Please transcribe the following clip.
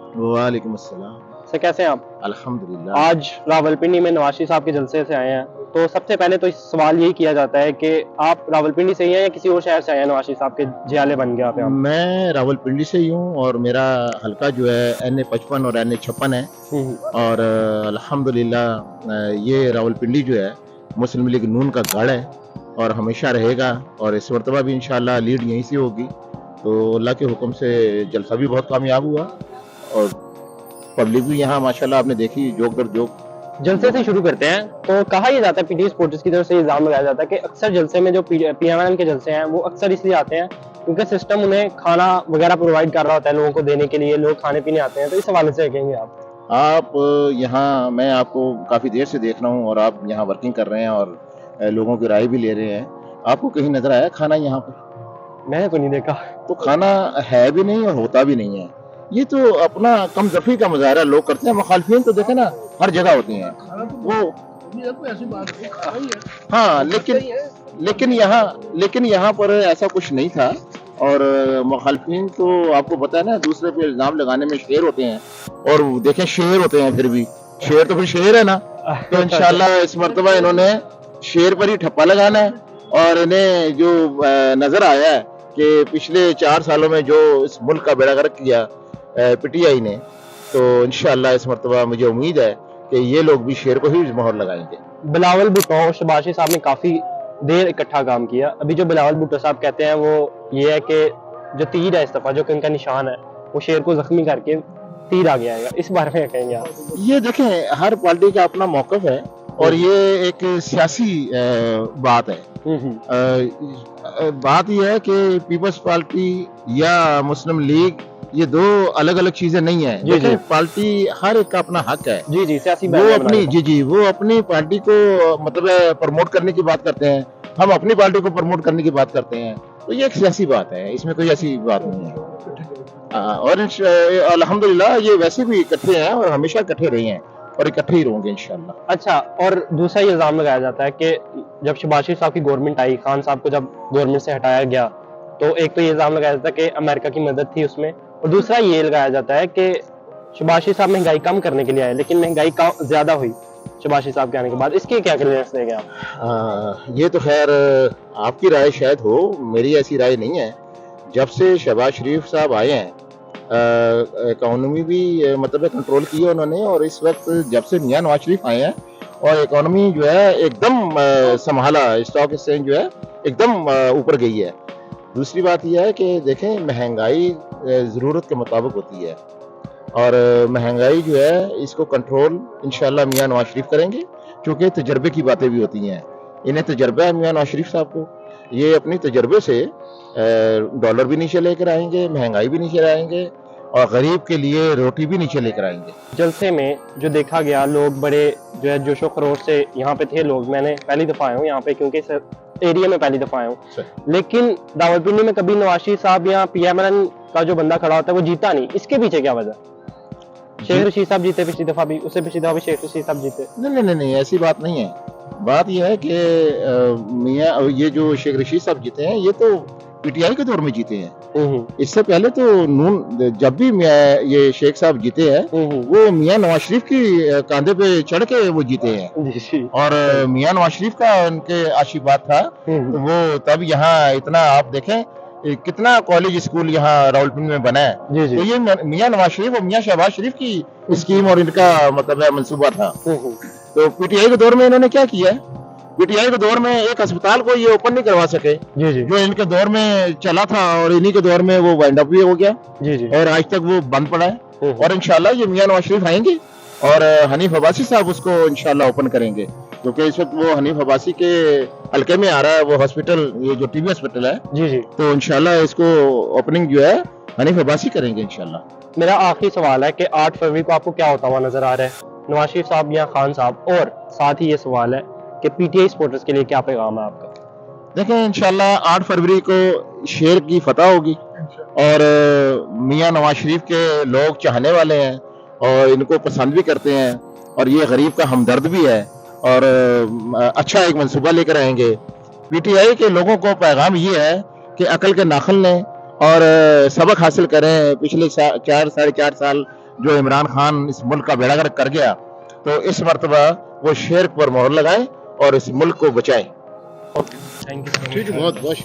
वालेकुम अस्सलाम। सर कैसे हैं आप? अल्हम्दुलिल्लाह। आज रावलपिंडी में नवाज शरीफ साहब के जलसे से आए हैं। तो सबसे पहले तो इस सवाल यही किया जाता है कि आप रावलपिंडी से ही हैं या किसी और शहर से आए हैं नवाज शरीफ साहब के जियाले बन गए आप यहाँ पे? मैं रावलपिंडी से ही हूँ और मेरा हल्का जो है NA 55 और NA 56 है। हम्म। और अल्हम्दुलिल्लाह ये रावलपिंडी जो है मुस्लिम लीग नून का गढ़ है और हमेशा रहेगा, और इस मरतबा भी इंशाल्लाह लीड यहीं से होगी। तो अल्लाह के हुक्म से जलसा भी बहुत कामयाब हुआ और पब्लिक भी यहाँ माशाल्लाह आपने देखी जोक दर जोक। जलसे से शुरू करते हैं। तो कहा यह जाता है, पीटीआई सपोर्टर्स की तरफ से इल्जाम लगाया जाता है कि अक्सर जलसे में जो पीएमएल के जलसे हैं वो अक्सर इसलिए आते हैं क्योंकि सिस्टम उन्हें खाना वगैरह प्रोवाइड कर रहा होता है लोगों को देने के लिए, लोग खाने पीने आते हैं। तो इस हवाले से कहेंगे आप यहाँ मैं आपको काफ़ी देर से देख रहा हूँ और आप यहाँ वर्किंग कर रहे हैं और लोगों की राय भी ले रहे हैं। आपको कहीं नजर आया खाना यहाँ पर? मैंने तो नहीं देखा। तो खाना है भी नहीं और होता भी नहीं है। ये तो अपना कमजोरी का मुजाहरा लोग करते हैं। मुखालफिन तो देखे ना हर जगह होती हैं वो। ऐसी बात नहीं है। हाँ, लेकिन यहाँ पर ऐसा कुछ नहीं था। और मुखालफिन तो आपको पता है ना, दूसरे पे इल्जाम लगाने में शेर होते हैं, और देखें शेर होते हैं, फिर भी शेर तो फिर शेर है ना। तो इंशाल्लाह इस मर्तबा इन्होंने शेर पर ही ठप्पा लगाना है। और इन्हें जो नजर आया है कि पिछले 4 सालों में जो इस मुल्क का बेड़ा गर्क किया पीटीआई ने, तो इंशाल्लाह इस मर्तबा मुझे उम्मीद है कि ये लोग भी शेर को ही मोहर लगाएंगे। बिलावल भुट्टो शबाशी साहब ने काफी देर इकट्ठा काम किया। अभी जो बिलावल भुट्टो साहब कहते हैं वो ये है कि जो तीर है इस दफा जो कि उनका निशान है वो शेर को जख्मी करके तीर आ गया है। इस बारे में कहेंगे आप? ये देखें हर पार्टी का अपना मौकफ है और ये एक सियासी बात है। बात यह है कि पीपल्स पार्टी या मुस्लिम लीग ये दो अलग अलग चीजें नहीं है। देखिए पार्टी हर एक का अपना हक है। जी सियासी वो अपनी वो अपनी पार्टी को मतलब प्रमोट करने की बात करते हैं, हम अपनी पार्टी को प्रमोट करने की बात करते हैं। तो ये एक सियासी बात है, इसमें कोई ऐसी बात नहीं है। और अल्हम्दुलिल्लाह ये वैसे भी इकट्ठे हैं और हमेशा इकट्ठे रहे हैं और इकट्ठे ही रहेंगे इंशाल्लाह। अच्छा, और दूसरा ये इल्जाम लगाया जाता है कि जब शहबाज शरीफ साहब की गवर्नमेंट आई, खान साहब को जब गवर्नमेंट से हटाया गया, तो एक तो ये इल्जाम लगाया जाता है कि अमेरिका की मदद थी उसमें, और दूसरा ये लगाया जाता है कि शहबाज शरीफ साहब महंगाई कम करने के लिए आए, लेकिन महंगाई ज्यादा हुई शहबाज शरीफ साहब के आने के बाद। इसके क्या क्लियरेंस देंगे आप? ये तो खैर आपकी राय शायद हो, मेरी ऐसी राय नहीं है। जब से शहबाज शरीफ साहब आए हैं इकोनॉमी भी मतलब कंट्रोल की है उन्होंने, और इस वक्त जब से मियां नवाज शरीफ आए हैं और इकोनॉमी जो है एकदम संभाला, स्टॉक एक्सचेंज जो है एकदम ऊपर गई है। दूसरी बात यह है कि देखें महंगाई ज़रूरत के मुताबिक होती है, और महंगाई जो है इसको कंट्रोल इंशाल्लाह मियां नवाज शरीफ करेंगे, क्योंकि तजर्बे की बातें भी होती हैं। इन्हें तजर्बा है मियां नवाज शरीफ साहब को, ये अपनी तजर्बे से डॉलर भी नीचे लेकर आएंगे, महंगाई भी नीचे लाएंगे और गरीब के लिए रोटी भी नीचे लेकर आएंगे। जलसे में जो देखा गया, लोग बड़े जो है जोशो खरोश से यहाँ पे थे लोग। मैंने पहली दफा आया हूँ यहाँ पे क्योंकि इस एरिया में पहली दफा आया हूँ, लेकिन रावलपिंडी में कभी नवाज शरीफ साहब या पीएमएल का जो बंदा खड़ा होता है वो जीता नहीं। इसके पीछे क्या वजह? शेख रशीद साहब जीते पिछली दफा भी, उससे पिछली दफा भी शेख रशीद साहब जीते। नहीं, ऐसी बात नहीं है। बात यह है कि मियां ये जो शेख रशीद साहब जीते हैं ये तो पीटीआई के दौर में जीते हैं। इससे पहले तो नून जब भी ये शेख साहब जीते हैं वो मियां नवाज शरीफ की कांधे पे चढ़ के वो जीते हैं, और मियां नवाज शरीफ का उनके आशीर्वाद था। तो वो तब यहाँ इतना आप देखें कितना कॉलेज स्कूल यहाँ रावलपिंडी में बना है। तो ये मियां नवाज शरीफ और मियां शहबाज शरीफ की स्कीम और इनका मतलब मंसूबा था। तो पीटीआई के दौर में इन्होंने क्या किया है, पीटीआई के दौर में एक अस्पताल को ये ओपन नहीं करवा सके जो इनके दौर में चला था, और इन्हीं के दौर में वो वाइंड अप भी हो गया और आज तक वो बंद पड़ा है। और इंशाल्लाह ये मियां नवाज शरीफ आएंगे और हनीफ अब्बासी साहब उसको इंशाल्लाह ओपन करेंगे, क्योंकि इस वक्त वो हनीफ अब्बासी के हल्के में आ रहा है वो हॉस्पिटल, ये जो टीबी हॉस्पिटल है। तो इंशाल्लाह इसको ओपनिंग जो है हनीफ अब्बासी करेंगे इंशाल्लाह। मेरा आखिरी सवाल है कि 8 फरवरी को आपको क्या होता हुआ नजर आ रहा है, नवाज शरीफ साहब या खान साहब? और साथ ही ये सवाल है कि पीटीआई सपोर्टर्स के लिए क्या पैगाम है आपका? देखें इंशाल्लाह 8 फरवरी को शेर की फतह होगी, और मियां नवाज शरीफ के लोग चाहने वाले हैं और इनको पसंद भी करते हैं, और ये गरीब का हमदर्द भी है, और अच्छा एक मंसूबा लेकर आएंगे। पीटीआई के लोगों को पैगाम ये है कि अकल के नाखल लें और सबक हासिल करें। पिछले 4 साढ़े 4 साल जो इमरान खान इस मुल्क का बेड़ा गर्क कर गया, तो इस मर्तबा वो शेर पर मोहर लगाए और इस मुल्क को बचाए। Thank you. बहुत बहुत